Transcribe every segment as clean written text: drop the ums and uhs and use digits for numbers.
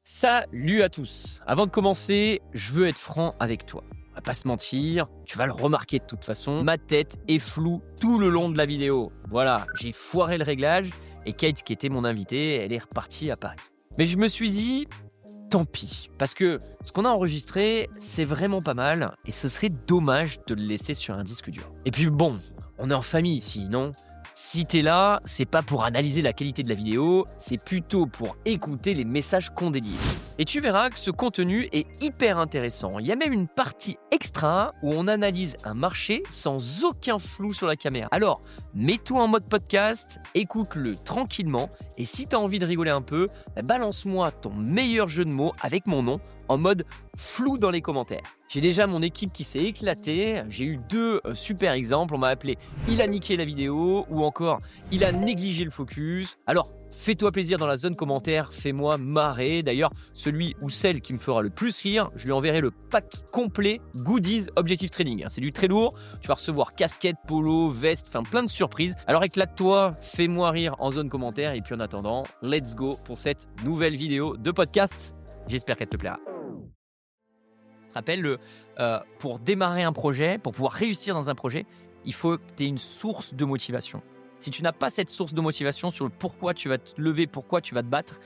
Salut à tous. Avant de commencer, je veux être franc avec toi. On va pas se mentir, tu vas le remarquer de toute façon, ma tête est floue tout le long de la vidéo. Voilà, j'ai foiré le réglage et Kate, qui était mon invitée, elle est repartie à Paris. Mais je me suis dit, tant pis, parce que ce qu'on a enregistré, c'est vraiment pas mal et ce serait dommage de le laisser sur un disque dur. Et puis bon, on est en famille ici, non ? Si t'es là, c'est pas pour analyser la qualité de la vidéo, c'est plutôt pour écouter les messages qu'on délivre. Et tu verras que ce contenu est hyper intéressant. Il y a même une partie extra où on analyse un marché sans aucun flou sur la caméra. Alors, mets-toi en mode podcast, écoute-le tranquillement, et si t'as envie de rigoler un peu, balance-moi ton meilleur jeu de mots avec mon nom en mode flou dans les commentaires. J'ai déjà mon équipe qui s'est éclatée, j'ai eu deux super exemples, on m'a appelé « il a niqué la vidéo » ou encore « il a négligé le focus ». Alors, fais-toi plaisir dans la zone commentaire, fais-moi marrer. D'ailleurs, celui ou celle qui me fera le plus rire, je lui enverrai le pack complet Goodies Objectif Trading. C'est du très lourd, tu vas recevoir casquette, polo, veste, enfin plein de surprises. Alors éclate-toi, fais-moi rire en zone commentaire et puis en attendant, let's go pour cette nouvelle vidéo de podcast. J'espère qu'elle te plaira. Je te rappelle, pour démarrer un projet, pour pouvoir réussir dans un projet, il faut que tu aies une source de motivation. Si tu n'as pas cette source de motivation sur le pourquoi tu vas te lever, pourquoi tu vas te battre,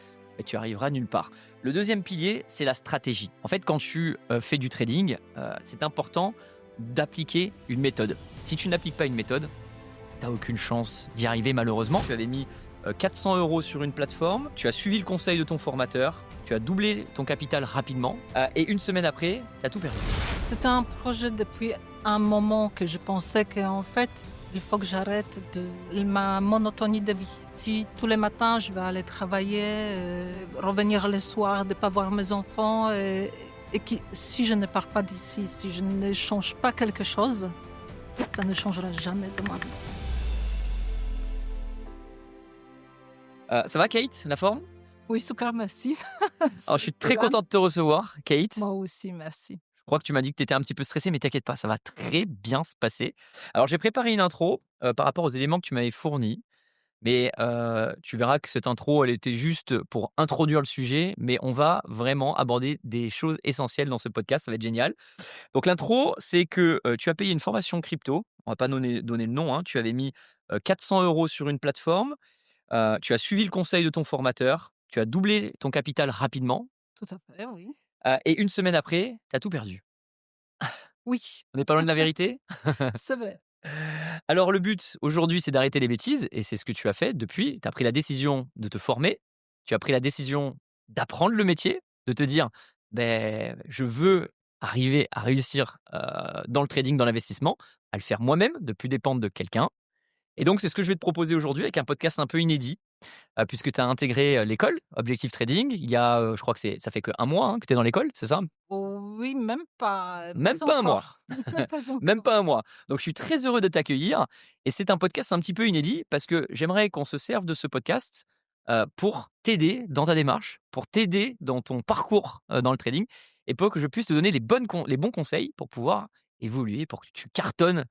tu arriveras nulle part. Le deuxième pilier, c'est la stratégie. En fait, quand tu fais du trading, c'est important d'appliquer une méthode. Si tu n'appliques pas une méthode, tu n'as aucune chance d'y arriver malheureusement. Tu avais mis 400 € sur une plateforme, tu as suivi le conseil de ton formateur, tu as doublé ton capital rapidement et une semaine après, tu as tout perdu. C'était un projet depuis un moment que je pensais qu'en fait, il faut que j'arrête ma monotonie de vie. Si tous les matins, je vais aller travailler, revenir le soir, de ne pas voir mes enfants, et si je ne pars pas d'ici, si je ne change pas quelque chose, ça ne changera jamais de ma vie. Ça va Kate, la forme ? Oui, super, merci. Alors, je suis très content de te recevoir, Kate. Moi aussi, merci. Je crois que tu m'as dit que tu étais un petit peu stressée, mais t'inquiète pas, ça va très bien se passer. Alors, j'ai préparé une intro par rapport aux éléments que tu m'avais fournis, mais tu verras que cette intro, elle était juste pour introduire le sujet, mais on va vraiment aborder des choses essentielles dans ce podcast, ça va être génial. Donc, l'intro, c'est que tu as payé une formation crypto, on va pas donner le nom, hein, tu avais mis 400 € sur une plateforme, tu as suivi le conseil de ton formateur, tu as doublé ton capital rapidement, Tout à fait, oui. et une semaine après, tu as tout perdu. Oui, On n'est pas loin de la vérité? c'est vrai. Alors le but aujourd'hui, c'est d'arrêter les bêtises et c'est ce que tu as fait depuis. Tu as pris la décision de te former, tu as pris la décision d'apprendre le métier, de te dire: ben je veux arriver à réussir, dans le trading, dans l'investissement, à le faire moi-même, de plus dépendre de quelqu'un. Et donc c'est ce que je vais te proposer aujourd'hui avec un podcast un peu inédit, puisque tu as intégré, l'école Objectif Trading. Il y a, je crois que ça fait qu'1 mois, hein, que tu es dans l'école, c'est ça? Oh oui, même pas, Même pas pas 1 mois. encore. Pas Même encore. pas 1 mois. Donc je suis très heureux de t'accueillir et c'est un podcast un petit peu inédit parce que j'aimerais qu'on se serve de ce podcast, pour t'aider dans ta démarche, pour t'aider dans ton parcours, dans le trading et pour que je puisse te donner les bons conseils pour pouvoir évoluer, pour que tu cartonnes,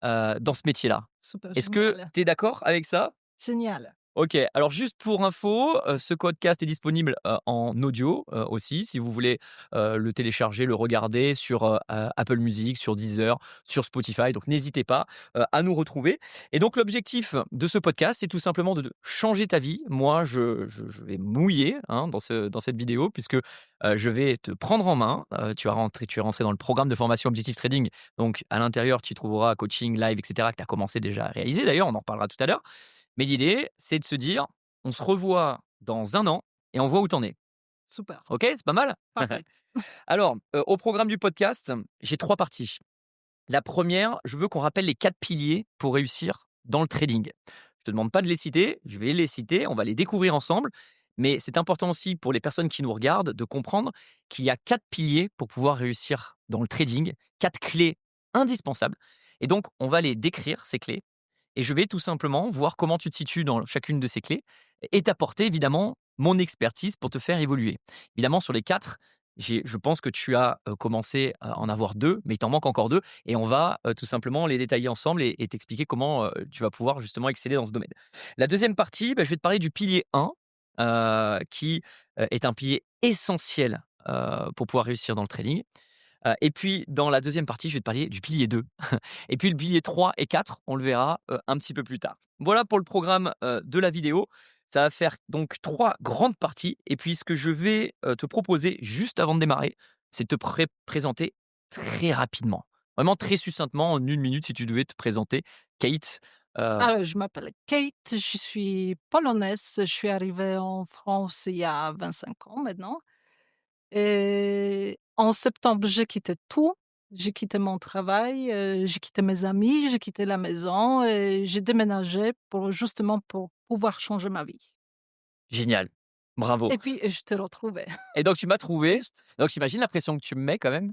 dans ce métier-là. Super Est-ce que génial. tu es d'accord avec ça? Génial. OK, alors juste pour info, ce podcast est disponible, en audio, aussi si vous voulez, le télécharger, le regarder sur, Apple Music, sur Deezer, sur Spotify, donc n'hésitez pas, à nous retrouver et donc l'objectif de ce podcast, c'est tout simplement de changer ta vie. Moi, je vais mouiller, hein, dans cette vidéo puisque, je vais te prendre en main. Tu es rentré dans le programme de formation Objectif Trading, donc à l'intérieur, tu trouveras coaching, live et cetera que tu as commencé déjà à réaliser d'ailleurs, on en reparlera tout à l'heure. Mais l'idée, c'est de se dire, on se revoit dans 1 an et on voit où tu en es. Super. OK, c'est pas mal? Parfait. Alors, au programme du podcast, j'ai 3 parties. La première, je veux qu'on rappelle les 4 piliers pour réussir dans le trading. Je te demande pas de les citer, je vais les citer, on va les découvrir ensemble. Mais c'est important aussi pour les personnes qui nous regardent de comprendre qu'il y a 4 piliers pour pouvoir réussir dans le trading, 4 clés indispensables. Et donc, on va les décrire, ces clés. Et je vais tout simplement voir comment tu te situes dans chacune de ces clés et t'apporter évidemment mon expertise pour te faire évoluer. Évidemment, sur les 4, je pense que tu as commencé à en avoir 2, mais il t'en manque encore 2 et on va tout simplement les détailler ensemble et t'expliquer comment tu vas pouvoir justement exceller dans ce domaine. La deuxième partie, je vais te parler du pilier 1. qui est un pilier essentiel pour pouvoir réussir dans le trading. Et puis, dans la deuxième partie, je vais te parler du pilier 2. Et puis, le pilier 3 et 4, on le verra un petit peu plus tard. Voilà pour le programme de la vidéo. Ça va faire donc 3 grandes parties. Et puis, ce que je vais te proposer juste avant de démarrer, c'est de te présenter très rapidement. Vraiment très succinctement, en 1 minute, si tu devais te présenter. Kate, Alors, je m'appelle Kate, je suis polonaise, je suis arrivée en France il y a 25 ans maintenant et en septembre, j'ai quitté tout. J'ai quitté mon travail, j'ai quitté mes amis, j'ai quitté la maison et j'ai déménagé justement pour pouvoir changer ma vie génial. Bravo. et puis je t'ai retrouvée. Et donc tu m'as trouvé, Juste. donc j'imagine la pression que tu me mets quand même,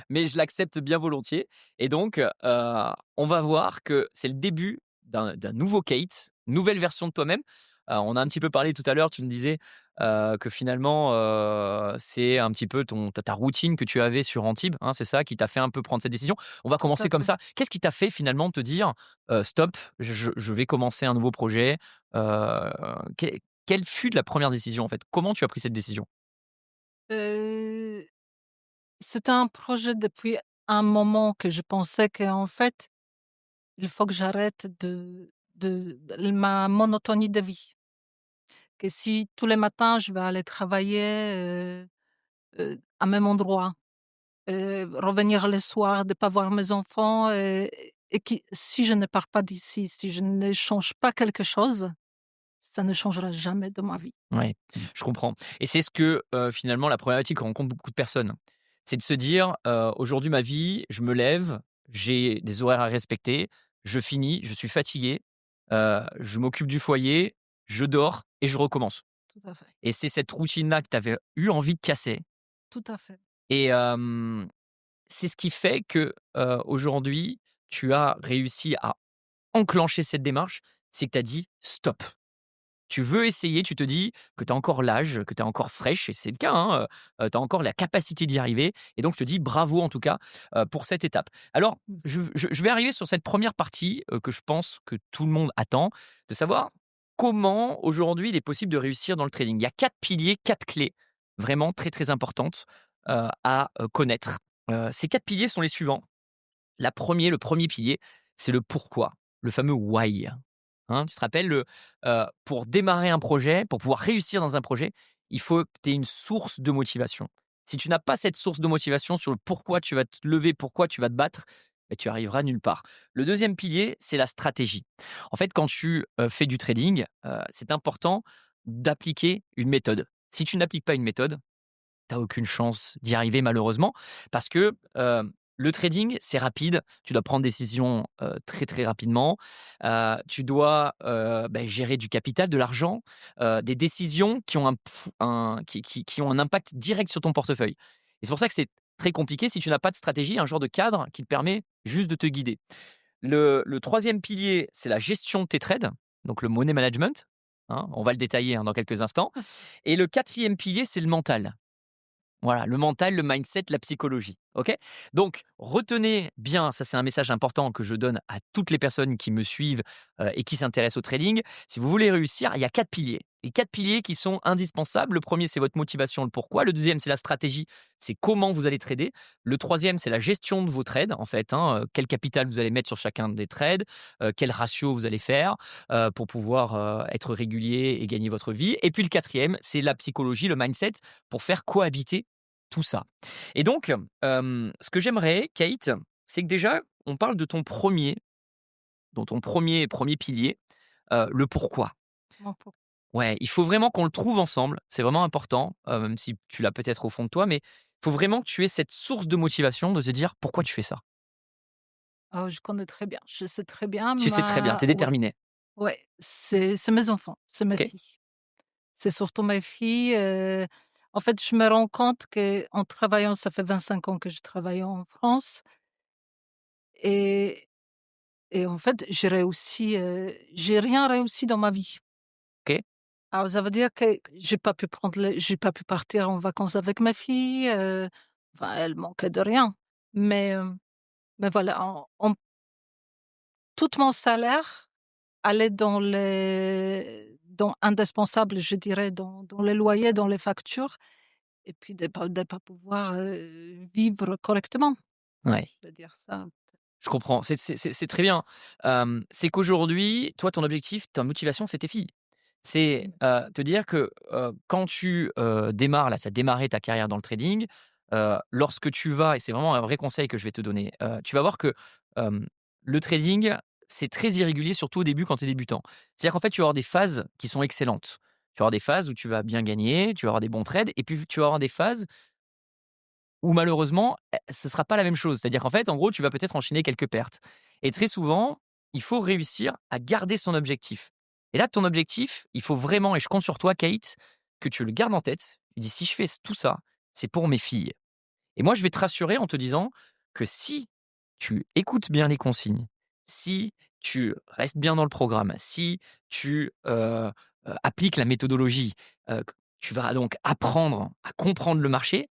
mais je l'accepte bien volontiers et donc on va voir que c'est le début d'un nouveau Kate, nouvelle version de toi-même. On a un petit peu parlé tout à l'heure, tu me disais, que finalement, c'est un petit peu ta routine que tu avais sur Antibes, hein, c'est ça qui t'a fait un peu prendre cette décision? On va Tout à commencer comme fait. ça. Qu'est-ce qui t'a fait finalement te dire: «Stop, je vais commencer un nouveau projet»? Heu, Quelle fut la première décision, en fait? Comment tu as pris cette décision? Heu, C'était un projet depuis un moment que je pensais qu'en fait, il faut que j'arrête de ma monotonie de vie. Que si tous les matins je vais aller travailler, à même endroit, revenir le soir, de pas voir mes enfants, et qui si je ne pars pas d'ici, si je ne change pas quelque chose, ça ne changera jamais de ma vie. Ouais, je comprends et c'est ce que, finalement la problématique que rencontrent beaucoup de personnes. C'est de se dire, «Aujourd'hui ma vie, je me lève, j'ai des horaires à respecter, je finis, je suis fatigué, je m'occupe du foyer, je dors et je recommence» Tout à fait, et c'est cette routine-là que tu avais eu envie de casser tout à fait. et c'est ce qui fait que, aujourd'hui, tu as réussi à enclencher cette démarche, c'est que tu as dit: «Stop». Tu veux essayer, tu te dis que tu as encore l'âge, que tu es encore fraîche et c'est le cas, hein, tu as encore la capacité d'y arriver et donc je te dis bravo en tout cas, pour cette étape. Alors je vais arriver sur cette première partie, que je pense que tout le monde attend, de savoir comment aujourd'hui il est possible de réussir dans le trading. Il y a 4 piliers, 4 clés vraiment très, très importantes, à, connaître. Ces 4 piliers sont les suivants. Le premier pilier, c'est le pourquoi, le fameux why. Hein, tu te rappelles pour démarrer un projet, pour pouvoir réussir dans un projet, il faut que tu aies une source de motivation. Si tu n'as pas cette source de motivation sur le pourquoi tu vas te lever, pourquoi tu vas te battre, tu arriveras nulle part. Le deuxième pilier, c'est la stratégie. En fait, quand tu fais du trading, c'est important d'appliquer une méthode. Si tu n'appliques pas une méthode, tu as aucune chance d'y arriver malheureusement parce que, le trading, c'est rapide. Tu dois prendre des décisions, très, très rapidement. Tu dois, gérer du capital, de l'argent, des décisions qui ont qui ont un impact direct sur ton portefeuille et c'est pour ça que c'est très compliqué si tu n'as pas de stratégie, un genre de cadre qui te permet juste de te guider. Le 3e pilier, c'est la gestion de tes trades, donc le money management, hein, on va le détailler, hein, dans quelques instants et le 4e pilier, c'est le mental. Voilà, le mental, le mindset, la psychologie. OK? Donc, retenez bien, ça c'est un message important que je donne à toutes les personnes qui me suivent et qui s'intéressent au trading. Si vous voulez réussir, il y a 4 piliers. Et 4 piliers qui sont indispensables. Le premier, c'est votre motivation, le pourquoi. Le deuxième, c'est la stratégie, c'est comment vous allez trader. Le troisième, c'est la gestion de vos trades, en fait. Hein, quel capital vous allez mettre sur chacun des trades, quel ratio vous allez faire pour pouvoir être régulier et gagner votre vie. Et puis le quatrième, c'est la psychologie, le mindset pour faire cohabiter tout ça. Et donc, ce que j'aimerais, Kate, c'est que déjà, on parle de ton premier pilier, le pourquoi. Mon pauvre. Ouais, il faut vraiment qu'on le trouve ensemble, c'est vraiment important, même si tu l'as peut-être au fond de toi, mais il faut vraiment que tu aies cette source de motivation de te dire: «Pourquoi tu fais ça?» Oh, je connais très bien, je sais très bien Tu sais très bien, tu es ouais, déterminée. ouais, c'est mes enfants, c'est mes OK? filles. C'est surtout mes filles, en fait, je me rends compte qu'en travaillant ça fait 25 ans que je travaille en France et en fait, j'ai rien réussi dans ma vie. OK? Alors ça veut dire que j'ai pas pu partir en vacances avec mes filles, enfin, elles manquaient de rien. Mais, voilà, tout mon salaire allait indispensables, je dirais, dans les loyers, dans les factures et puis de pas pouvoir, vivre correctement. Ouais. Je veux dire ça. Je comprends, c'est très bien. C'est qu'aujourd'hui, toi, ton objectif, ta motivation, c'est tes filles. C'est, Mmh. te dire que, quand tu, démarres là, tu as démarré ta carrière dans le trading, lorsque tu vas et c'est vraiment un vrai conseil que je vais te donner, tu vas voir que, le trading, c'est très irrégulier, surtout au début quand tu es débutant. C'est-à-dire qu'en fait, tu vas avoir des phases qui sont excellentes. Tu vas avoir des phases où tu vas bien gagner, tu vas avoir des bons trades et puis tu vas avoir des phases ou malheureusement, ce sera pas la même chose. C'est-à-dire qu'en fait, en gros, tu vas peut-être enchaîner quelques pertes et très souvent, il faut réussir à garder son objectif et là, ton objectif, il faut vraiment et je compte sur toi, Kate, que tu le gardes en tête. Tu dis: «Si je fais tout ça, c'est pour mes filles» et moi, je vais te rassurer en te disant que si tu écoutes bien les consignes, si tu restes bien dans le programme, si tu, appliques la méthodologie, q tu vas donc apprendre à comprendre le marché,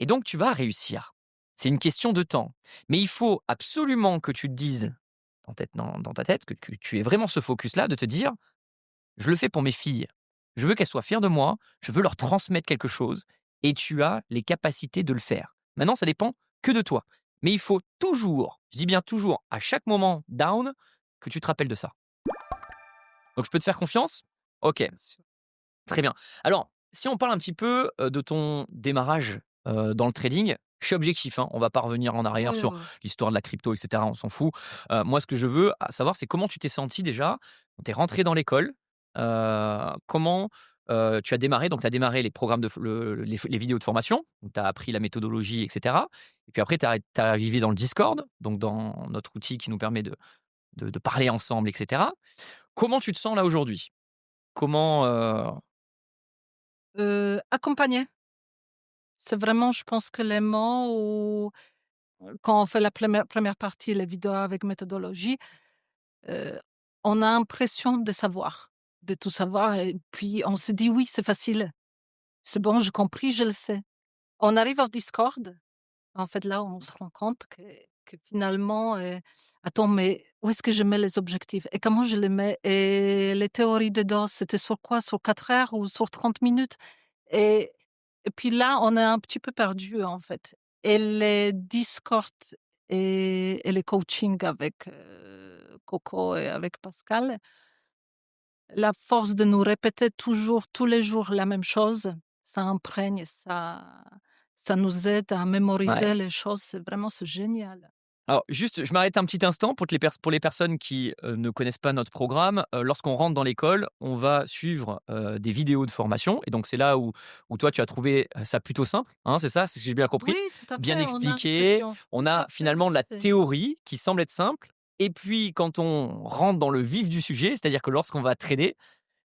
et donc, tu vas réussir. C'est une question de temps. Mais il faut absolument que tu te dises dans ta tête, que tu aies vraiment ce focus-là de te dire: «Je le fais pour mes filles. Je veux qu'elles soient fières de moi, je veux leur transmettre quelque chose» et tu as les capacités de le faire. Maintenant, ça dépend que de toi. Mais il faut toujours, je dis bien toujours, à chaque moment down, que tu te rappelles de ça. Donc je peux te faire confiance? OK. Bien sûr. Très bien. Alors, si on parle un petit peu, de ton démarrage, dans le trading, je suis objectif, hein, on va pas revenir en arrière Oui, oui, sur oui. l'histoire de la crypto et cetera, on s'en fout. Moi, ce que je veux savoir, c'est comment tu t'es senti déjà quand tu es rentré dans l'école? Comment, tu as démarré? Donc tu as démarré les programmes de f le les vidéos de formation, où tu as appris la méthodologie et cetera et puis après tu es arrivé dans le Discord, donc dans notre outil qui nous permet de parler ensemble et cetera. Comment tu te sens là aujourd'hui? Comment, Accompagner, c'est vraiment je pense que les mots ou quand on fait la première partie, les vidéos avec méthodologie, heu, on a l'impression de savoir, de tout savoir et puis on se dit: «Oui, c'est facile, c'est bon, j'ai compris, je le sais». On arrive au Discord, en fait, là, on se rend compte que finalement, attends, mais où est-ce que je mets les objectifs et comment je les mets et les théories dedans, c'était sur quoi? Sur 4 heures ou sur 30 minutes? Et et puis là, on est un petit peu perdu, en fait et les Discord et les coachings avec, Coco et avec Pascal, la force de nous répéter toujours, tous les jours la même chose, ça imprègne, ça nous aide à ouais. mémoriser les choses, c'est génial. Alors juste, je m'arrête un petit instant pour les personnes qui, ne connaissent pas notre programme. Lorsqu'on rentre dans l'école, on va suivre, des vidéos de formation et donc c'est là où toi tu as trouvé, ça plutôt simple, hein, c'est ça? Si j'ai bien Oui, compris? tout à Bien fait, on a expliqué, l'impression. on Tout a à fait, finalement de la c'est théorie qui semble être simple et puis quand on rentre dans le vif du sujet, c'est-à-dire que lorsqu'on va trader,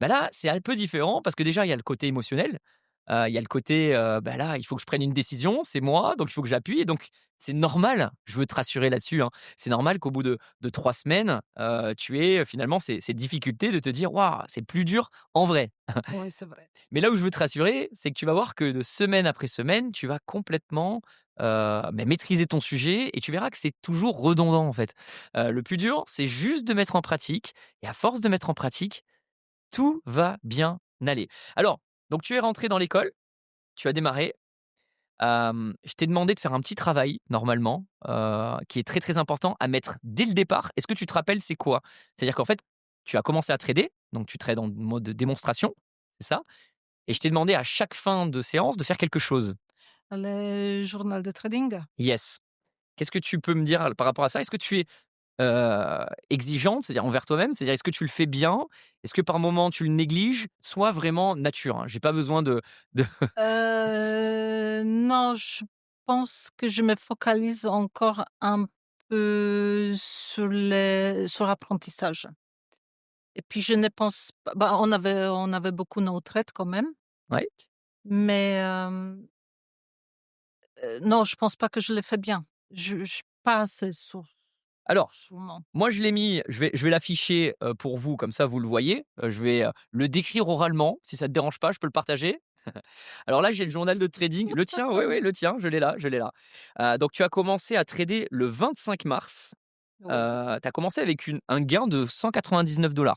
bah, là, c'est un peu différent parce que déjà, il y a le côté émotionnel. Il y a le côté, bah, là, il faut que je prenne une décision, c'est moi, donc il faut que j'appuie et donc c'est normal, je veux te rassurer là-dessus, hein. C'est normal qu'au bout de 3 semaines, tu aies, finalement ces difficultés de te dire: «Waouh, c'est plus dur en vrai». ouais, c'est vrai. Mais là où je veux te rassurer, c'est que tu vas voir que de semaine après semaine, tu vas complètement, maîtriser ton sujet et tu verras que c'est toujours redondant, en fait. Le plus dur, c'est juste de mettre en pratique et à force de mettre en pratique, tout va bien aller. Alors, donc tu es rentré dans l'école, tu as démarré. Je t'ai demandé de faire un petit travail normalement, qui est très, très important à mettre dès le départ. Est-ce que tu te rappelles c'est quoi? C'est-à-dire qu'en fait, tu as commencé à trader, donc tu trades en mode démonstration, c'est ça? Et je t'ai demandé à chaque fin de séance de faire quelque chose. Le journal de trading? Yes. Qu'est-ce que tu peux me dire par rapport à ça? Est-ce que tu es exigeante, c'est-à-dire envers toi-même? C'est-à-dire est-ce que tu le fais bien? Est-ce que par moment tu le négliges? Sois vraiment nature, hein, j'ai pas besoin de Non, je pense que je me focalise encore un peu sur l'apprentissage et puis je ne pense pas bah, on avait beaucoup nos traites quand même, ouais? mais non, je pense pas que je l'ai fait bien. Je suis pas assez Alors, sûrement. moi je l'ai mis, je vais l'afficher, pour vous comme ça vous le voyez. Je vais, le décrire oralement, si ça te dérange pas, je peux le partager? Alors là, j'ai le journal de trading, le tien, oui, oui, le tien, je l'ai là, je l'ai là. Donc tu as commencé à trader le 25 mars. Tu Oui, as commencé avec un gain de 199 $.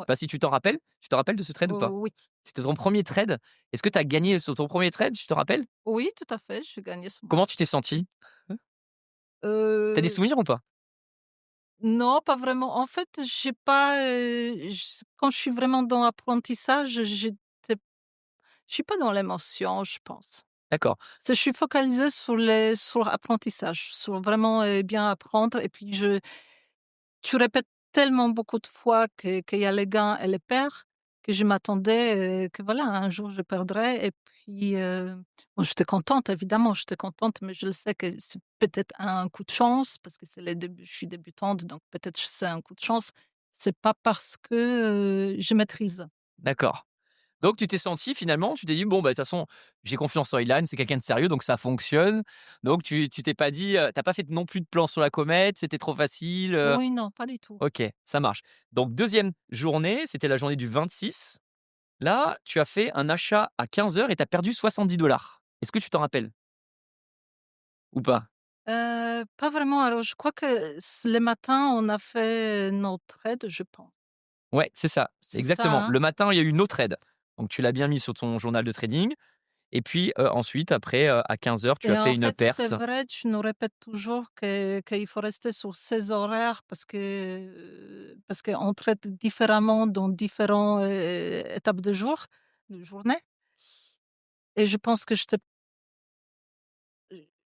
Ouais. Pas si tu t'en rappelles? Tu te rappelles de ce trade ou pas? Oui. C'était ton premier trade. Est-ce que tu as gagné sur ton premier trade, tu te rappelles? Oui, tout à fait, j'ai gagné ce Comment tu t'es senti? Tu as des heu souvenirs ou pas? Non, pas vraiment. En fait, j'ai pas, quand je suis vraiment dans l'apprentissage, je suis pas dans l'émotion, je pense. D'accord, C'est je suis focalisée sur l'apprentissage, sur vraiment, bien apprendre et puis tu répètes tellement beaucoup de fois qu'il y a les gains et les pertes que je m'attendais, que voilà, un jour je perdrais et puis, bon, j'étais contente évidemment, j'étais contente, mais je le sais que c'est peut-être un coup de chance parce que c'est les débuts, je suis débutante, donc peut-être c'est un coup de chance. C'est pas parce que, je maîtrise. d'accord. Donc tu t'es senti finalement, tu t'es dit: «Bon, bah, de toute façon, j'ai confiance en Ilan, c'est quelqu'un de sérieux, donc ça fonctionne». Donc tu t'es pas dit, tu pas fait non plus de plan sur la comète, c'était trop facile, Oui, non, pas du tout. OK, ça marche. Donc deuxième journée, c'était la journée du 26. Là, tu as fait un achat à 15 heures et tu as perdu 70 dollars. Est-ce que tu t'en rappelles ou pas? Pas vraiment, alors je crois que les matins, on a fait notre aide, je pense. Ouais, c'est ça, C'est ça, exactement. hein? Le matin, il y a eu une autre aide. Donc tu l'as bien mis sur ton journal de trading et puis, ensuite après, à 15 heures, tu as Et fait en une fait, c'est perte. vrai, tu nous répètes toujours qu'il faut rester sur ces horaires parce qu'on traite différemment dans différents, étapes de journée et je pense que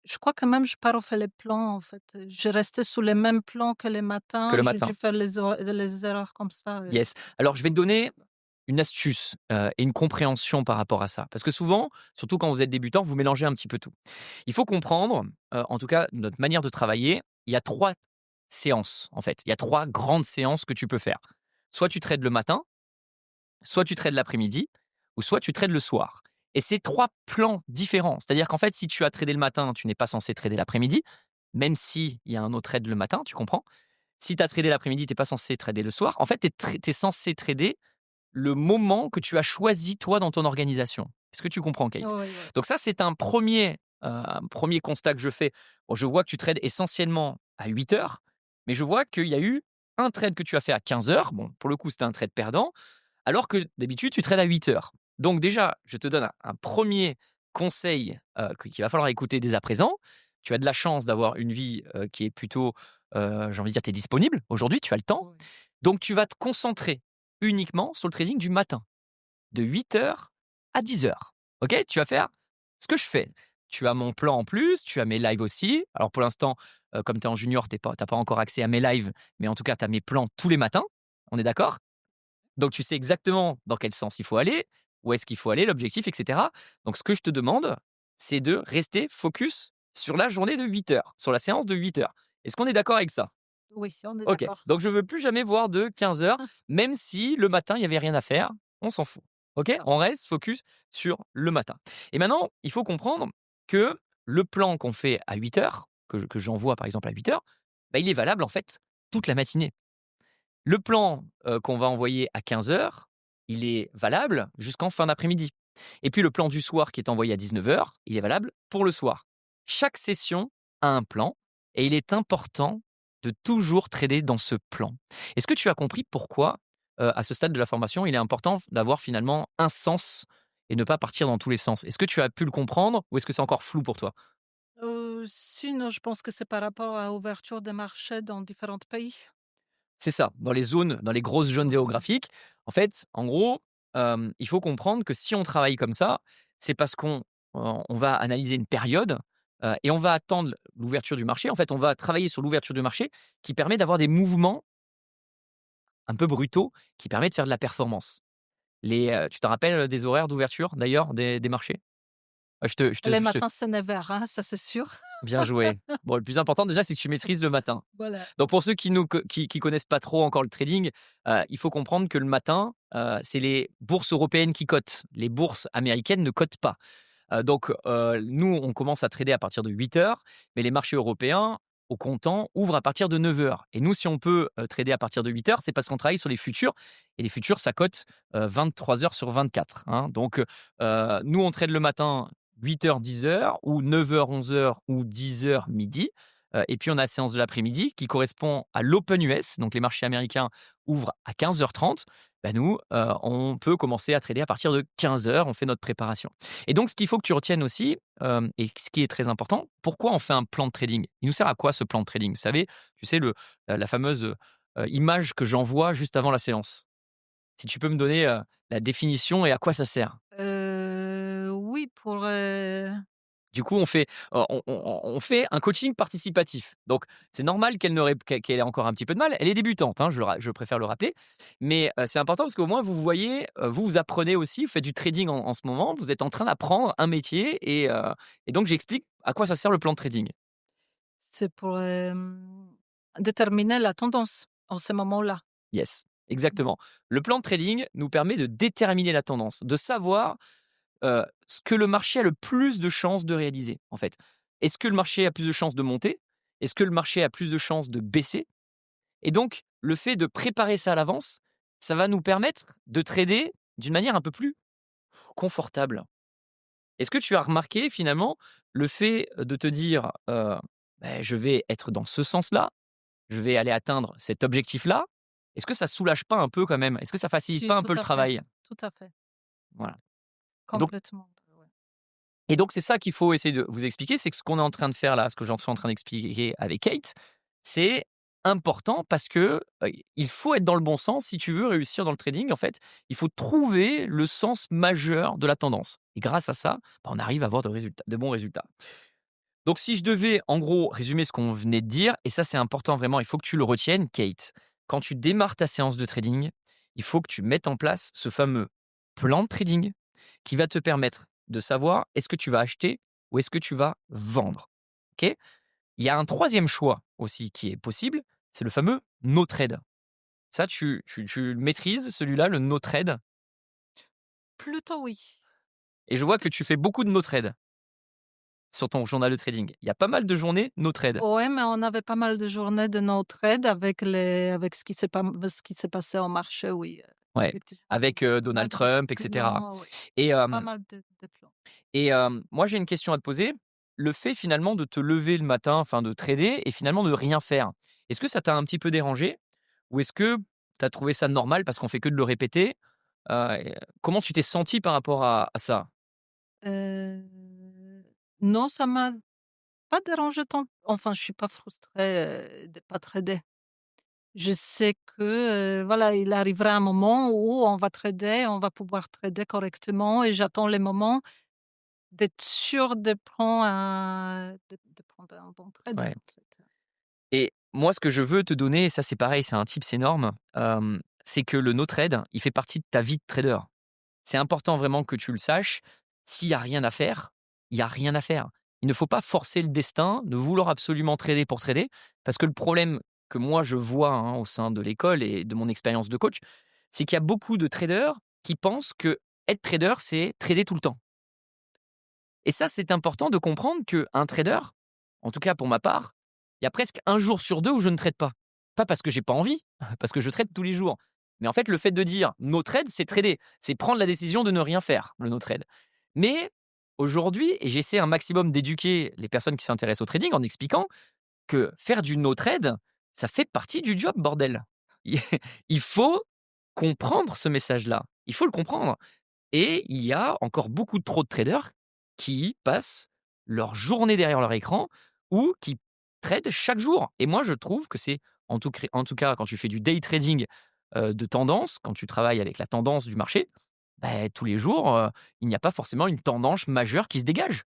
je crois quand même j'ai pas refait les plans, en fait. Je restais sur les mêmes plans que les Que matins, le j'ai matin. dû faire les erreurs comme ça, Yes. Alors je vais te donner une astuce, et une compréhension par rapport à ça. Parce que souvent, surtout quand vous êtes débutant, vous mélangez un petit peu tout. Il faut comprendre, en tout cas notre manière de travailler, il y a 3 séances en fait. Il y a 3 grandes séances que tu peux faire. Soit tu trades le matin, soit tu trades l'après-midi ou soit tu trades le soir. Et c'est 3 plans différents. C'est-à-dire qu'en fait, si tu as tradé le matin, tu n'es pas censé trader l'après-midi, même s'il y a un autre trade le matin, tu comprends? Si tu as tradé l'après-midi, tu es pas censé trader le soir. En fait, tu es censé trader le moment que tu as choisi toi dans ton organisation. Est-ce que tu comprends, Kate? oui, oui. Donc ça, c'est un 1er constat que je fais. Bon, je vois que tu trades essentiellement à 8 heures, mais je vois qu'il y a eu un trade que tu as fait à 15 heures. Bon, pour le coup, c'était un trade perdant, alors que d'habitude, tu trades à 8 heures. Donc déjà, je te donne un 1er conseil, qu'il va falloir écouter dès à présent. Tu as de la chance d'avoir une vie, qui est plutôt, j'ai envie de dire, tu es disponible aujourd'hui, tu as le temps. Oui. Donc tu vas te concentrer uniquement sur le trading du matin, de 8 heures à 10 heures. OK? Tu vas faire ce que je fais. Tu as mon plan en plus, tu as mes lives aussi. Alors pour l'instant, comme tu es en junior, tu as pas encore accès à mes lives, mais en tout cas, tu as mes plans tous les matins. On est d'accord? Donc tu sais exactement dans quel sens il faut aller, où est-ce qu'il faut aller, l'objectif, et cetera. Donc ce que je te demande, c'est de rester focus sur la journée de 8 heures, sur la séance de 8 heures. Est-ce qu'on est d'accord avec ça? Oui, on est OK. d'accord. Donc je veux plus jamais voir de 15 heures, même si le matin, il y avait rien à faire, on s'en fout. OK? On reste focus sur le matin. Et maintenant, il faut comprendre que le plan qu'on fait à 8 heures, que j'envoie par exemple à 8 heures, bah, il est valable en fait toute la matinée. Le plan, qu'on va envoyer à 15 heures, il est valable jusqu'en fin d'après-midi. Et puis le plan du soir qui est envoyé à 19 heures, il est valable pour le soir. Chaque session a un plan et il est important de toujours trader dans ce plan. Est-ce que tu as compris pourquoi, à ce stade de la formation, il est important d'avoir finalement un sens et ne pas partir dans tous les sens? Est-ce que tu as pu le comprendre ou est-ce que c'est encore flou pour toi? Sinon, je pense que c'est par rapport à l'ouverture des marchés dans différents pays. C'est ça, dans les grosses zones Oui, c'est géographiques. En fait, en gros, il faut comprendre que si on travaille comme ça, c'est parce on va analyser une période, et on va attendre l'ouverture du marché. En fait, on va travailler sur l'ouverture du marché qui permet d'avoir des mouvements un peu brutaux, qui permet de faire de la performance. Tu te rappelles, des horaires d'ouverture d'ailleurs des marchés? les Je te matins, c'est 9 heures, hein, ça c'est sûr. Bien joué. Bon, le plus important déjà, c'est que tu maîtrises le matin. Voilà. Donc pour ceux qui connaissent pas trop encore le trading, il faut comprendre que le matin, c'est les bourses européennes qui cotent. Les bourses américaines ne cotent pas. Donc nous, on commence à trader à partir de 8 heures, mais les marchés européens, au comptant, ouvrent à partir de 9 heures. Et nous, si on peut trader à partir de 8 heures, c'est parce qu'on travaille sur les futurs. Et les futurs, ça cote 23 heures sur 24, hein. Donc nous, on trade le matin 8 heures, 10 heures, ou 9 heures, 11 heures, ou 10 heures, midi. Et puis on a la séance de l'après-midi qui correspond à l'Open US, donc les marchés américains ouvrent à 15h30. Bah nous, on peut commencer à trader à partir de 15h, on fait notre préparation. Et donc ce qu'il faut que tu retiennes aussi, et ce qui est très important, pourquoi on fait un plan de trading? Il nous sert à quoi ce plan de trading? Vous savez, tu sais la fameuse, image que j'envoie juste avant la séance? Si tu peux me donner, la définition et à quoi ça sert? Oui, pour, Du coup, on fait un coaching participatif. Donc, c'est normal qu'elle ait encore un petit peu de mal. Elle est débutante, hein, je préfère le rappeler. Mais, c'est important parce qu'au moins vous voyez, vous apprenez aussi, vous faites du trading en ce moment, vous êtes en train d'apprendre un métier et donc j'explique à quoi ça sert le plan de trading. c'est pour, déterminer la tendance en ce moment-là. Yes, exactement. Le plan de trading nous permet de déterminer la tendance, de savoir ce que le marché a le plus de chances de réaliser, en fait. Est-ce que le marché a plus de chances de monter? Est-ce que le marché a plus de chances de baisser? Et donc, le fait de préparer ça à l'avance, ça va nous permettre de trader d'une manière un peu plus confortable. Est-ce que tu as remarqué finalement le fait de te dire, «Beh, je vais être dans ce sens-là, je vais aller atteindre cet objectif-là». Est-ce que ça soulage pas un peu quand même? Est-ce que ça facilite Si, pas un tout peu le à fait, travail? tout à fait, Voilà. Et donc complètement, ouais. Et donc, c'est ça qu'il faut essayer de vous expliquer, c'est que ce qu'on est en train de faire là, ce que j'en suis en train d'expliquer avec Kate, c'est important parce que, il faut être dans le bon sens si tu veux réussir dans le trading. En fait, il faut trouver le sens majeur de la tendance et grâce à ça, bah, on arrive à avoir de bons résultats. Donc si je devais, en gros, résumer ce qu'on venait de dire et ça, c'est important vraiment, il faut que tu le retiennes, Kate. Quand tu démarres ta séance de trading, il faut que tu mettes en place ce fameux plan de trading qui va te permettre de savoir est-ce que tu vas acheter ou est-ce que tu vas vendre. OK? Il y a un troisième choix aussi qui est possible, c'est le fameux no trade. Ça, tu le maîtrises, celui-là, le no trade? Plutôt oui. Et je vois que tu fais beaucoup de no trade sur ton journal de trading. Il y a pas mal de journées no trade. Ouais, mais on avait pas mal de journées de no-trade avec ce qui s'est passé au marché, oui, Ouais, effectivement. avec, Pas Donald de Trump et cetera. plans, oui, Et pas hem mal de plans. moi, j'ai une question à te poser. Le fait finalement de te lever le matin, enfin de trader et finalement de rien faire, est-ce que ça t'a un petit peu dérangé? Ou est-ce que tu as trouvé ça normal parce qu'on fait que de le répéter? Et comment tu t'es senti par rapport à ça? Heu, non, ça m'a pas dérangé tant enfin, je suis pas frustrée, de pas trader. Je sais que, voilà, il arrivera un moment où on va trader, on va pouvoir trader correctement et j'attends les moments d'être sûre de prendre un bon trade, Ouais. en fait. Et moi, ce que je veux te donner, et ça c'est pareil, c'est un tips énorme, c'est que le no trade, il fait partie de ta vie de trader. C'est important vraiment que tu le saches. S'il y a rien à faire, il y a rien à faire. Il ne faut pas forcer le destin de vouloir absolument trader pour trader, parce que le problème que moi je vois, hein, au sein de l'école et de mon expérience de coach, c'est qu'il y a beaucoup de traders qui pensent que être trader, c'est trader tout le temps. Et ça, c'est important de comprendre qu'un trader, en tout cas pour ma part, il y a presque un jour sur 2 où je ne trade pas. Pas parce que j'ai pas envie, parce que je trade tous les jours. Mais en fait, le fait de dire no trade, c'est trader. C'est prendre la décision de ne rien faire, le no trade. Mais aujourd'hui, et j'essaie un maximum d'éduquer les personnes qui s'intéressent au trading en expliquant que faire du no trade, ça fait partie du job, bordel. Il faut comprendre ce message-là. Il faut le comprendre. Et il y a encore beaucoup trop de traders qui passent leur journée derrière leur écran ou qui tradent chaque jour. Et moi, je trouve que c'est en tout cas quand tu fais du day trading, de tendance, quand tu travailles avec la tendance du marché, beh, tous les jours, il n'y a pas forcément une tendance majeure qui se dégage.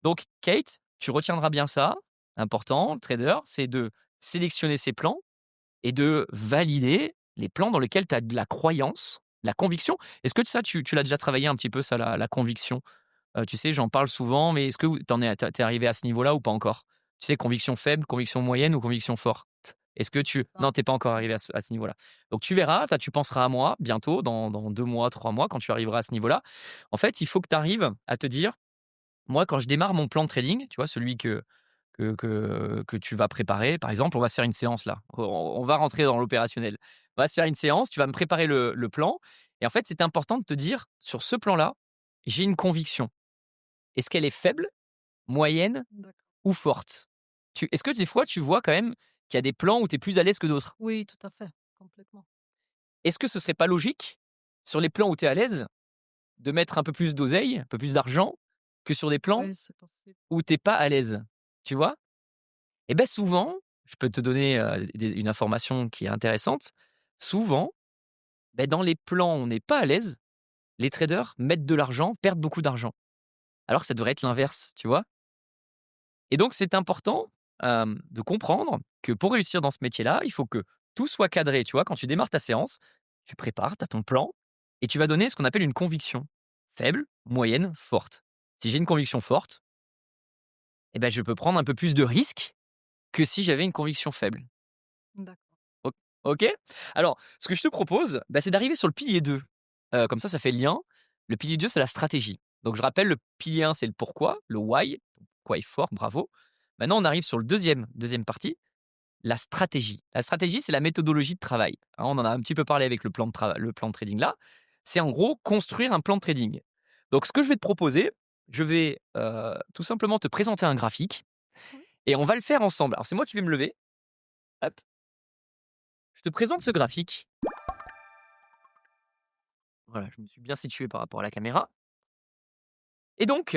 Donc Kate, tu retiendras bien ça, important, le trader, c'est de sélectionner ses plans et de valider les plans dans lesquels tu as de la croyance, la conviction. Est-ce que ça, tu l'as déjà travaillé un petit peu ça, la conviction? Tu sais, j'en parle souvent, mais est-ce que tu es arrivé à ce niveau-là ou pas encore? Tu sais, conviction faible, conviction moyenne ou conviction forte? Est-ce que tu Non, non, tu es pas encore non. arrivé à ce niveau-là. Donc tu verras, tu penseras à moi bientôt, dans 2 mois, 3 mois, quand tu arriveras à ce niveau-là. En fait, il faut que tu arrives à te dire: «Moi, quand je démarre mon plan de trading», tu vois, celui que tu vas préparer. Par exemple, on va se faire une séance là. On va rentrer dans l'opérationnel. On va se faire une séance, tu vas me préparer le plan et en fait, c'est important de te dire: «Sur ce plan-là, j'ai une conviction. Est-ce qu'elle est faible, moyenne D'accord. ou forte?» Est-ce que des fois, tu vois quand même qu'il y a des plans où tu es plus à l'aise que d'autres? Oui, tout à fait, complètement. Est-ce que ce serait pas logique, sur les plans où tu es à l'aise, de mettre un peu plus d'oseille, un peu plus d'argent, que sur des plans Oui, c'est possible. où tu es pas à l'aise? Tu vois? Et ben souvent, je peux te donner, une information qui est intéressante. Souvent, dans les plans où on n'est pas à l'aise, les traders mettent de l'argent, perdent beaucoup d'argent. Alors que ça devrait être l'inverse, tu vois? Et donc c'est important, de comprendre que pour réussir dans ce métier-là, il faut que tout soit cadré, tu vois? Quand tu démarres ta séance, tu prépares, tu as ton plan et tu vas donner ce qu'on appelle une conviction. Faible, moyenne, forte. Si j'ai une conviction forte, je peux prendre un peu plus de risques que si j'avais une conviction faible. D'accord. O OK? Alors, ce que je te propose, c'est d'arriver sur le pilier 2. Comme ça fait le lien. Le pilier 2, c'est la stratégie. Donc je rappelle, le pilier 1, c'est le pourquoi, le why. Pourquoi est fort, bravo. Maintenant, on arrive sur le deuxième partie, la stratégie. La stratégie, c'est la méthodologie de travail. Hein, on en a un petit peu parlé avec le plan de trading là. C'est en gros construire un plan de trading. Donc ce que je vais te proposer, je vais, tout simplement te présenter un graphique Oui. et on va le faire ensemble. Alors c'est moi qui vais me lever. Hop, je te présente ce graphique. Voilà, je me suis bien situé par rapport à la caméra. Et donc,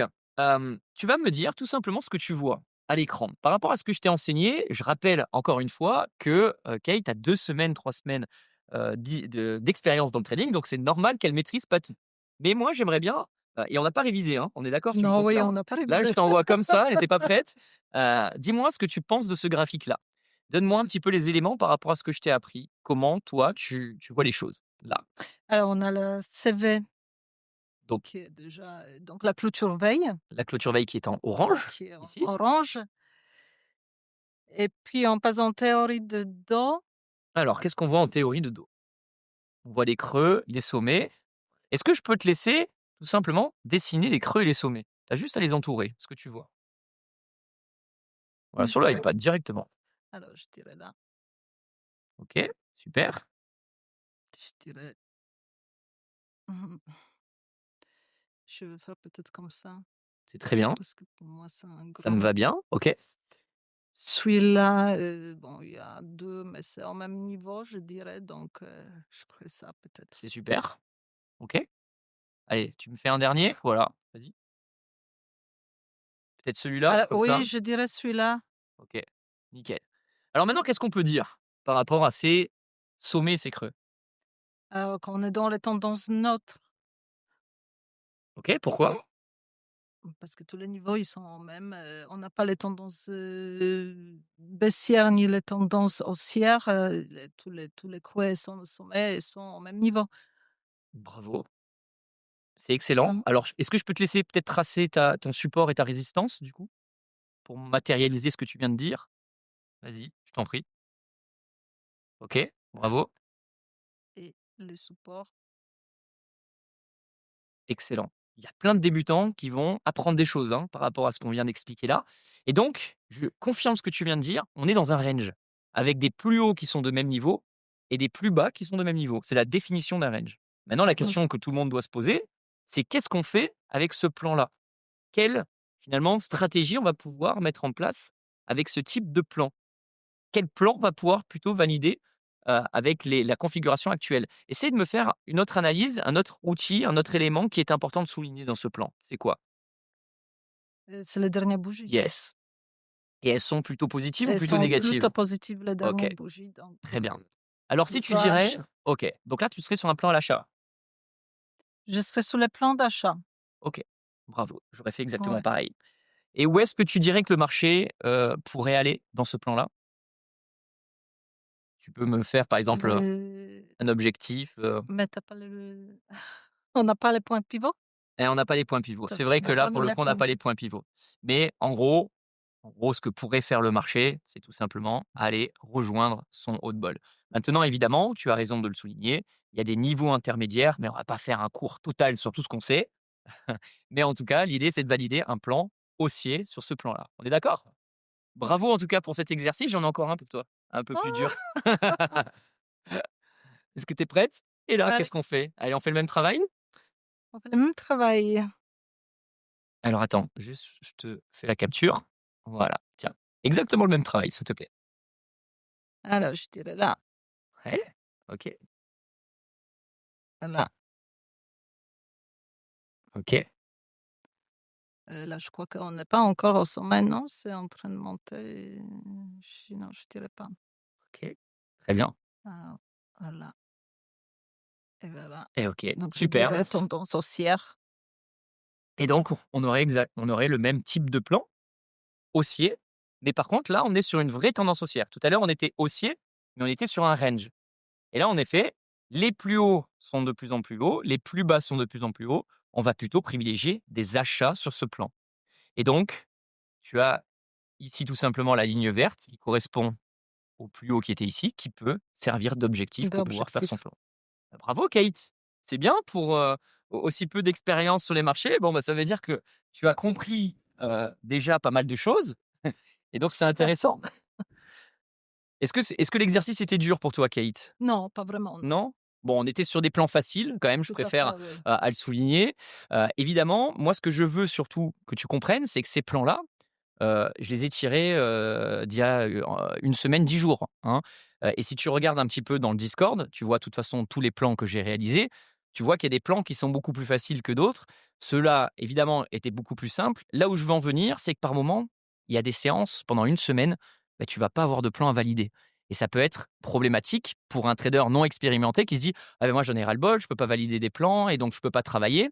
tu vas me dire tout simplement ce que tu vois à l'écran. Par rapport à ce que je t'ai enseigné, je rappelle encore une fois que, Kate a 2 semaines, 3 semaines, d'expérience dans le trading, donc c'est normal qu'elle maîtrise pas tout. Mais moi, j'aimerais bien, et on n'a pas révisé, hein, on est d'accord, tu me Non, oui, on confirmes? n'a pas Là, je révisé. t'envoie comme ça, elle était pas prête. Dis-moi ce que tu penses de ce graphique-là. Donne-moi un petit peu les éléments par rapport à ce que je t'ai appris. Comment toi, tu vois les choses, là? Alors, on a le CV Donc qui est déjà donc la clôture veille, la clôture veille qui est en orange, qui est en ici. orange et puis on passe en théorie dedans. Alors, qu'est-ce qu'on voit en théorie de dos? On voit des creux, des sommets. Est-ce que je peux te laisser, tout simplement, dessiner les creux et les sommets? Tu as juste à les entourer, ce que tu vois. Voilà, sur Ouais. l'iPad directement. Alors je dirais là, OK, super, je dirais, mmh, je vais faire peut-être comme ça, c'est très bien, parce que pour moi c'est un ça me grand. va bien, OK, Celui-là, bon, il y a 2, mais c'est au même niveau, je dirais, donc je ferai ça peut-être. c'est super, OK. Allez, tu me fais un dernier? Voilà, vas-y. Peut-être celui-là, Alors comme ça? oui, je dirais celui-là. OK, nickel. Alors maintenant, qu'est-ce qu'on peut dire par rapport à ces sommets ces creux? Quand on est dans les tendances neutres, OK, pourquoi? parce que tous les niveaux, ils sont en même, on n'a pas les tendances, baissières ni les tendances haussières, tous les creux et sommets, ils sont au même niveau. Bravo, c'est excellent. Mmh. Alors, est-ce que je peux te laisser peut-être tracer ton support et ta résistance, du coup? Pour matérialiser ce que tu viens de dire? Vas-y, je t'en prie. OK, bravo, Et le support. excellent. Il y a plein de débutants qui vont apprendre des choses, hein, par rapport à ce qu'on vient d'expliquer là. Et donc, je confirme ce que tu viens de dire, on est dans un range, avec des plus hauts qui sont de même niveau et des plus bas qui sont de même niveau. C'est la définition d'un range. Maintenant, la Mmh. question que tout le monde doit se poser, c'est qu'est-ce qu'on fait avec ce plan-là? Quelle, finalement, stratégie on va pouvoir mettre en place avec ce type de plan? Quel plan on va pouvoir plutôt valider, avec la configuration actuelle? Essaye de me faire une autre analyse, un autre outil, un autre élément qui est important de souligner dans ce plan. C'est quoi? C'est les dernières bougies. Yes. Et elles sont plutôt positives ou Elles plutôt sont négatives? plutôt positives, les OK, dernières bougies, donc très bien. Alors si tu plutôt à dirais achat. OK, donc là tu serais sur un plan à l'achat? Je serai sur les plans d'achat. OK, bravo, j'aurais fait exactement Ouais. pareil. Et où est-ce que tu dirais que le marché, pourrait aller dans ce plan-là? Tu peux me faire par exemple, Les un objectif, Mais tu pas le on n'a pas les points de pivot? et on n'a pas les points pivots. C'est Tu vrai que m'as là, pas pour mis le les coup, on n'a points de pas les pivot. points pivots. Mais en gros, ce que pourrait faire le marché, c'est tout simplement aller rejoindre son haut de bol. Maintenant, évidemment, tu as raison de le souligner, il y a des niveaux intermédiaires, mais on va pas faire un cours total sur tout ce qu'on sait. Mais en tout cas, l'idée, c'est de valider un plan haussier sur ce plan-là. On est d'accord? Ouais. Bravo en tout cas pour cet exercice. J'en ai encore un pour toi, un peu plus dur. Ah! Est-ce que tu es prête? Et là, Allez, qu'est-ce qu'on fait? Allez, on fait le même travail? on fait le même travail. Alors attends, juste, je te fais la capture. Voilà, tiens. exactement le même travail, s'il te plaît. Alors, je dirais là, Ouais, OK, là, OK, là, je crois qu'on n'est pas encore au sommet, non? C'est en train de monter. Non, je dirais pas. OK. Très bien Ah, voilà, et voilà. et OK, Donc je super dirais tendance haussière. et donc on aurait le même type de plan, haussier, mais par contre là, on est sur une vraie tendance haussière. Tout à l'heure, on était haussier, mais on était sur un range et là, en effet, les plus hauts sont de plus en plus hauts, les plus bas sont de plus en plus hauts. On va plutôt privilégier des achats sur ce plan et donc tu as ici tout simplement la ligne verte qui correspond au plus haut qui était ici, qui peut servir d'objectif pour pouvoir faire son D'objectif. plan. Bah, bravo Kate! C'est bien pour, aussi peu d'expérience sur les marchés. Bon, bah, ça veut dire que tu as compris, déjà pas mal de choses et donc c'est J'espère. intéressant. Est-ce que l'exercice était dur pour toi, Kate? Non, pas vraiment, non. Non? Bon, on était sur des plans faciles quand même, je Tout à préfère, fait, oui. à le souligner. Évidemment, moi ce que je veux surtout que tu comprennes, c'est que ces plans-là, je les ai tirés, d'il y a, 1 semaine, 10 jours, hein. Et si tu regardes un petit peu dans le Discord, tu vois de toute façon tous les plans que j'ai réalisés. Tu vois qu'il y a des plans qui sont beaucoup plus faciles que d'autres. Ceux-là, évidemment, étaient beaucoup plus simples. Là où je veux en venir, c'est que par moment, il y a des séances pendant 1 semaine, bah, tu vas pas avoir de plan à valider et ça peut être problématique pour un trader non expérimenté qui se dit: «Ah, ben moi j'en ai ras le bol, je peux pas valider des plans et donc je peux pas travailler».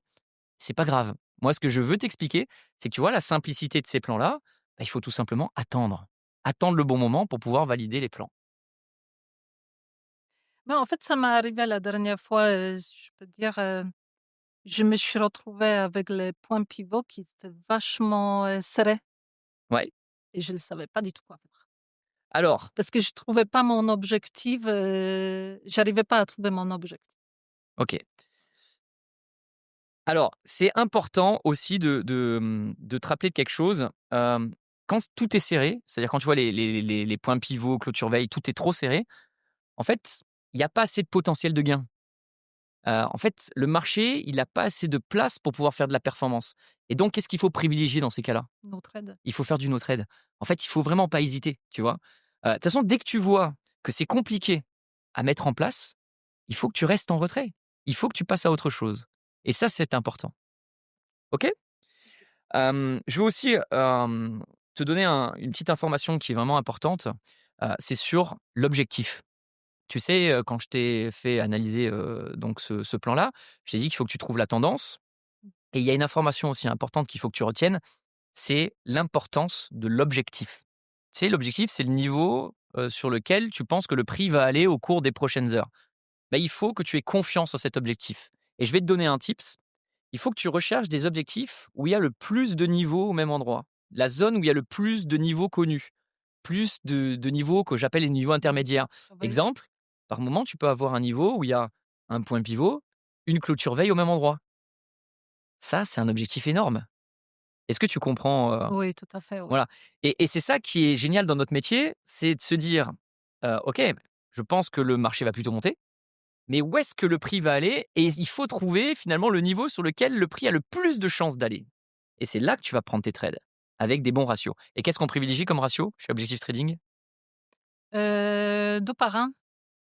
C'est pas grave. Moi, ce que je veux t'expliquer, c'est que tu vois la simplicité de ces plans-là, bah, il faut tout simplement attendre. Attendre le bon moment pour pouvoir valider les plans. Mais en fait, ça m'est arrivé la dernière fois, je peux dire, je me suis retrouvée avec les points pivots qui étaient vachement, serrés Ouais. et je ne savais pas du tout quoi faire. Alors, Parce que je trouvais pas mon objectif, j'arrivais pas à trouver mon objectif. OK. Alors, c'est important aussi de te rappeler de quelque chose. Quand tout est serré, c'est-à-dire quand tu vois les points pivots, clôture veille, tout est trop serré, en fait, il y a pas assez de potentiel de gain. En fait, le marché, il a pas assez de place pour pouvoir faire de la performance et donc qu'est-ce qu'il faut privilégier dans ces cas-là? Notre aide. Il faut faire du no trade. En fait, il faut vraiment pas hésiter, tu vois? De toute façon, dès que tu vois que c'est compliqué à mettre en place, il faut que tu restes en retrait. Il faut que tu passes à autre chose et ça, c'est important. OK? Je veux aussi, te donner une petite information qui est vraiment importante, c'est sur l'objectif. Tu sais, quand je t'ai fait analyser, donc ce plan-là, je t'ai dit qu'il faut que tu trouves la tendance et il y a une information aussi importante qu'il faut que tu retiennes, c'est l'importance de l'objectif. Tu sais, l'objectif, c'est le niveau, sur lequel tu penses que le prix va aller au cours des prochaines heures. Bah, il faut que tu aies confiance en cet objectif et je vais te donner un tips. Il faut que tu recherches des objectifs où il y a le plus de niveaux au même endroit. La zone où il y a le plus de niveaux connus, plus de niveaux que j'appelle les niveaux intermédiaires. Oui. Exemple, par moment, tu peux avoir un niveau où il y a un point pivot, une clôture veille au même endroit. Ça, c'est un objectif énorme. Est-ce que tu comprends, Oui, tout à fait, oui. voilà et c'est ça qui est génial dans notre métier, c'est de se dire: «OK, je pense que le marché va plutôt monter, mais où est-ce que le prix va aller?» et il faut trouver finalement le niveau sur lequel le prix a le plus de chances d'aller et c'est là que tu vas prendre tes trades, avec des bons ratios et qu'est-ce qu'on privilégie comme ratio chez Objectif Trading? 2 par 1.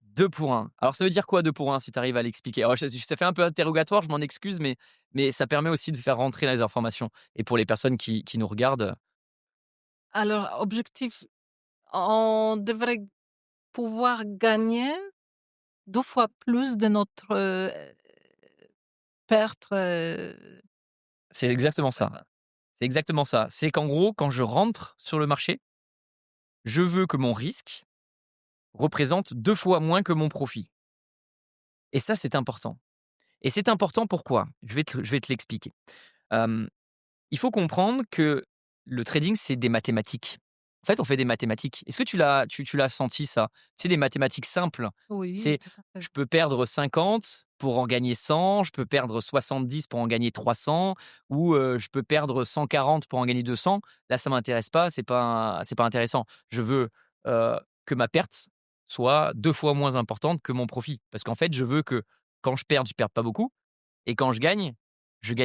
2 pour 1. Alors ça veut dire quoi 2 pour 1 si tu arrives à l'expliquer? Alors ça fait un peu interrogatoire, je m'en excuse, mais ça permet aussi de faire rentrer les informations et pour les personnes qui nous regardent, Alors objectif, on devrait pouvoir gagner 2 fois plus de notre, perte, c'est exactement ouais, ça. voilà. C'est exactement ça. C'est qu'en gros, quand je rentre sur le marché, je veux que mon risque représente 2 fois moins que mon profit et ça, c'est important et c'est important pourquoi? Je vais te l'expliquer. Hem, il faut comprendre que le trading, c'est des mathématiques. En fait, on fait des mathématiques. Est-ce que tu l'as senti ça? Tu sais, des mathématiques simples. Oui, C'est tout à fait. je peux perdre 50 pour en gagner 100, je peux perdre 70 pour en gagner 300 ou je peux perdre 140 pour en gagner 200. Là, ça m'intéresse pas, c'est pas intéressant. Je veux, que ma perte soit 2 fois moins importante que mon profit. Parce qu'en fait, je veux que quand je perde pas beaucoup et quand je gagne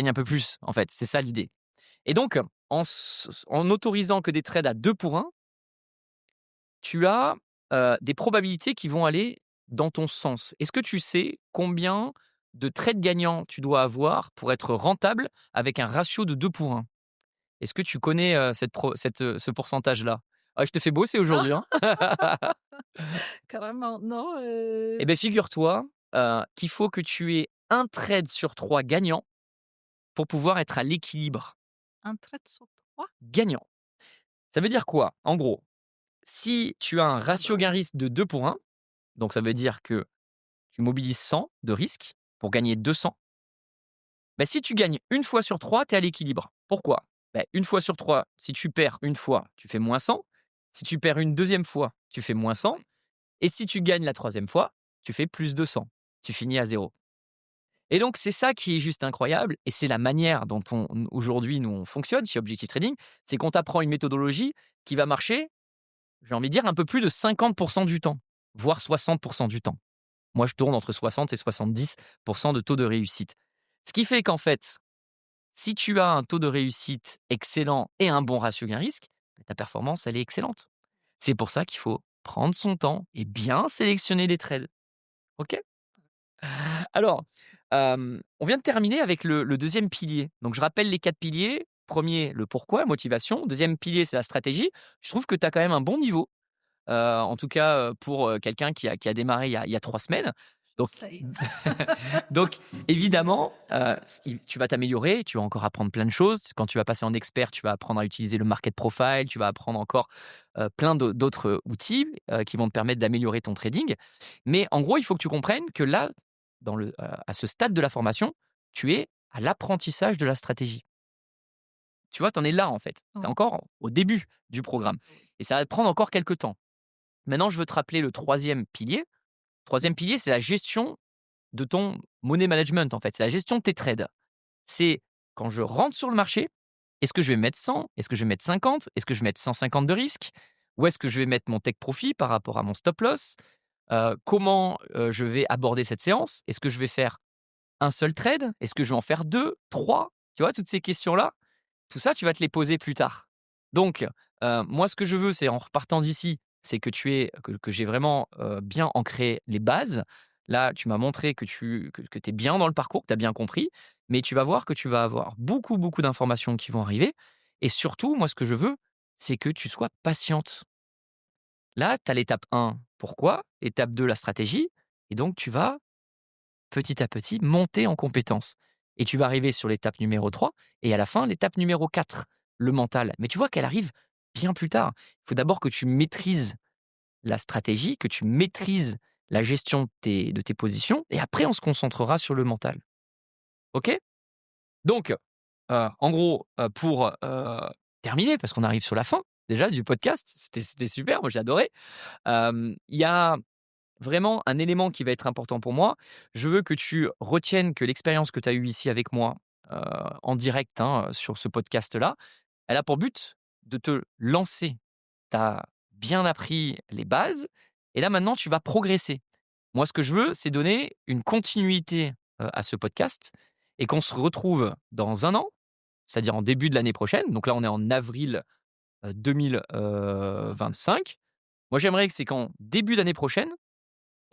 un peu plus, en fait. C'est ça l'idée et donc en autorisant que des trades à 2 pour 1, tu as, des probabilités qui vont aller dans ton sens. Est-ce que tu sais combien de trades gagnants tu dois avoir pour être rentable avec un ratio de 2 pour 1? Est-ce que tu connais, ce pourcentage-là? Ah, je te fais bosser aujourd'hui, hein. Carrément, non, Eh beh, figure-toi, qu'il faut que tu aies un trade sur 3 gagnant pour pouvoir être à l'équilibre. un trait sur 3. Gagnant. Ça veut dire quoi? En gros, si tu as un Ah bah, ratio gain-risque de 2 pour 1, donc ça veut dire que tu mobilises 100 de risque pour gagner 200. Bah, si tu gagnes une fois sur 3, tu es à l'équilibre. Pourquoi? Bah, 1 fois sur 3, si tu perds une fois, tu fais -100. Si tu perds une deuxième fois, tu fais -100 et si tu gagnes la troisième fois, tu fais +200. Tu finis à 0. Et donc c'est ça qui est juste incroyable et c'est la manière dont aujourd'hui nous on fonctionne chez Objective Trading, c'est qu'on t'apprend une méthodologie qui va marcher, j'ai envie de dire un peu plus de 50 du temps, voire 60 du temps. Moi, je tourne entre 60 et 70 de taux de réussite. Ce qui fait qu'en fait, si tu as un taux de réussite excellent et un bon ratio gain-risque, ta performance, elle est excellente. C'est pour ça qu'il faut prendre son temps et bien sélectionner les trades. OK? Alors, on vient de terminer avec le 2e pilier. Donc je rappelle les 4 piliers. Premier, le pourquoi, motivation. Deuxième pilier, c'est la stratégie. Je trouve que tu as quand même un bon niveau. En tout cas, pour, quelqu'un qui a démarré il y a 3 semaines. Donc j'essaye. donc évidemment, tu vas t'améliorer, tu vas encore apprendre plein de choses. Quand tu vas passer en expert, tu vas apprendre à utiliser le market profile, tu vas apprendre encore, plein d'autres outils, qui vont te permettre d'améliorer ton trading. Mais en gros, il faut que tu comprennes que là, à ce stade de la formation, tu es à l'apprentissage de la stratégie. Tu vois, tu en es là, en fait. Tu es Oui, encore au début du programme et ça va te prendre encore quelques temps. Maintenant, je veux te rappeler le 3e pilier. 3e pilier, c'est la gestion de ton money management, en fait. C'est la gestion de tes trades. C'est quand je rentre sur le marché, est-ce que je vais mettre 100? Est-ce que je vais mettre 50? Est-ce que je vais mettre 150 de risque? Où est-ce que je vais mettre mon take profit par rapport à mon stop loss? Comment, je vais aborder cette séance? Est-ce que je vais faire un seul trade? Est-ce que je vais en faire 2, 3? Tu vois, toutes ces questions-là, tout ça, tu vas te les poser plus tard. Donc, moi, ce que je veux, c'est en repartant d'ici, c'est que j'ai vraiment, bien ancré les bases. Là, tu m'as montré que tu es bien dans le parcours, que tu as bien compris, mais tu vas voir que tu vas avoir beaucoup, beaucoup d'informations qui vont arriver et surtout, moi, ce que je veux, c'est que tu sois patiente. Là, tu as l'étape 1, pourquoi? Étape 2, la stratégie et donc tu vas petit à petit, monter en compétences. Et tu vas arriver sur l'étape numéro 3 et à la fin, l'étape numéro 4, le mental. Mais tu vois qu'elle arrive bien plus tard. Il faut d'abord que tu maîtrises la stratégie, que tu maîtrises la gestion de tes positions et après on se concentrera sur le mental. OK? Donc, en gros, pour, terminer, parce qu'on arrive sur la fin déjà du podcast, c'était super, moi j'ai adoré. Il y a vraiment un élément qui va être important pour moi. Je veux que tu retiennes que l'expérience que tu as eue ici avec moi, heu, en direct, hein, sur ce podcast-là, elle a pour but de te lancer. Tu as bien appris les bases et là maintenant tu vas progresser. Moi ce que je veux, c'est donner une continuité, à ce podcast et qu'on se retrouve dans 1 an, c'est-à-dire en début de l'année prochaine. Donc là on est en avril, 2025. Moi j'aimerais que c'est qu'en début d'année prochaine,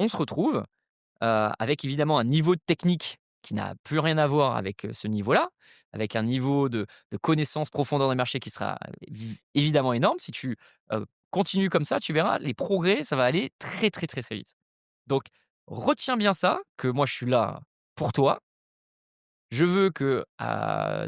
on se retrouve, avec évidemment un niveau de technique qui n'a plus rien à voir avec, ce niveau-là, avec un niveau de connaissance profondeur des marchés qui sera évidemment énorme. Si tu, continues comme ça, tu verras les progrès, ça va aller très, très, très, très vite. Donc retiens bien ça, que moi je suis là pour toi. Je veux que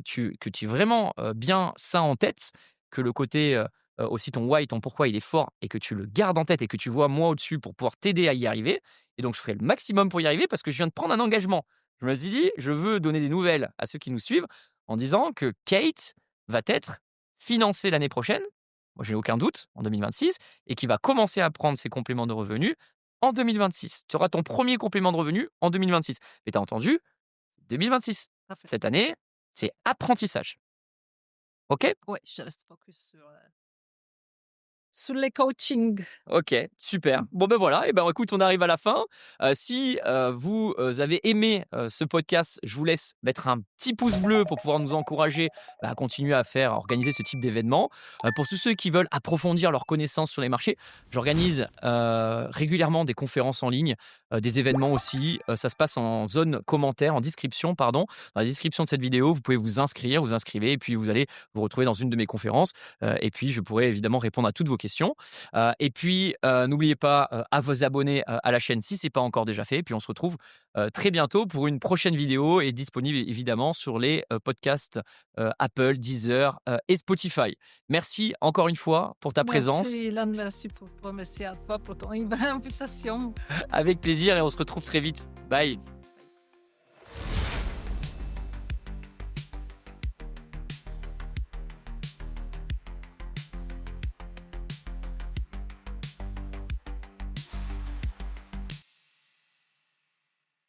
tu aies vraiment, bien ça en tête, que le côté, aussi ton why, ton pourquoi, il est fort et que tu le gardes en tête et que tu vois moi au-dessus pour pouvoir t'aider à y arriver et donc je ferai le maximum pour y arriver parce que je viens de prendre un engagement. Je me suis dit: «Je veux donner des nouvelles à ceux qui nous suivent en disant que Kate va être financée l'année prochaine», moi j'ai aucun doute, en 2026 et qui va commencer à prendre ses compléments de revenus en 2026. Tu auras ton premier complément de revenus en 2026. Mais tu as entendu? 2026. parfait. Cette année, c'est apprentissage. OK? Ouais, je reste focus sur, Sur les coachings. Ok, super. Bon ben voilà, et ben écoute, on arrive à la fin. Si vous avez aimé ce podcast, je vous laisse mettre un petit pouce bleu pour pouvoir nous encourager à continuer à organiser ce type d'événement. Pour tous ceux qui veulent approfondir leurs connaissances sur les marchés, j'organise régulièrement des conférences en ligne, des événements aussi. Ça se passe en zone commentaire, en description, pardon. Dans la description de cette vidéo, vous pouvez vous inscrivez, et puis vous allez vous retrouver dans une de mes conférences. Et puis, je pourrai évidemment répondre à toutes vos questions. Et puis, n'oubliez pas à vous abonner à la chaîne si ce n'est pas encore déjà fait. Et puis, on se retrouve très bientôt pour une prochaine vidéo et disponible évidemment sur les podcasts Apple, Deezer et Spotify. Merci encore une fois pour ta présence. Merci Ilan, merci pour toi, merci à toi pour ton invitation. Avec plaisir et on se retrouve très vite. Bye.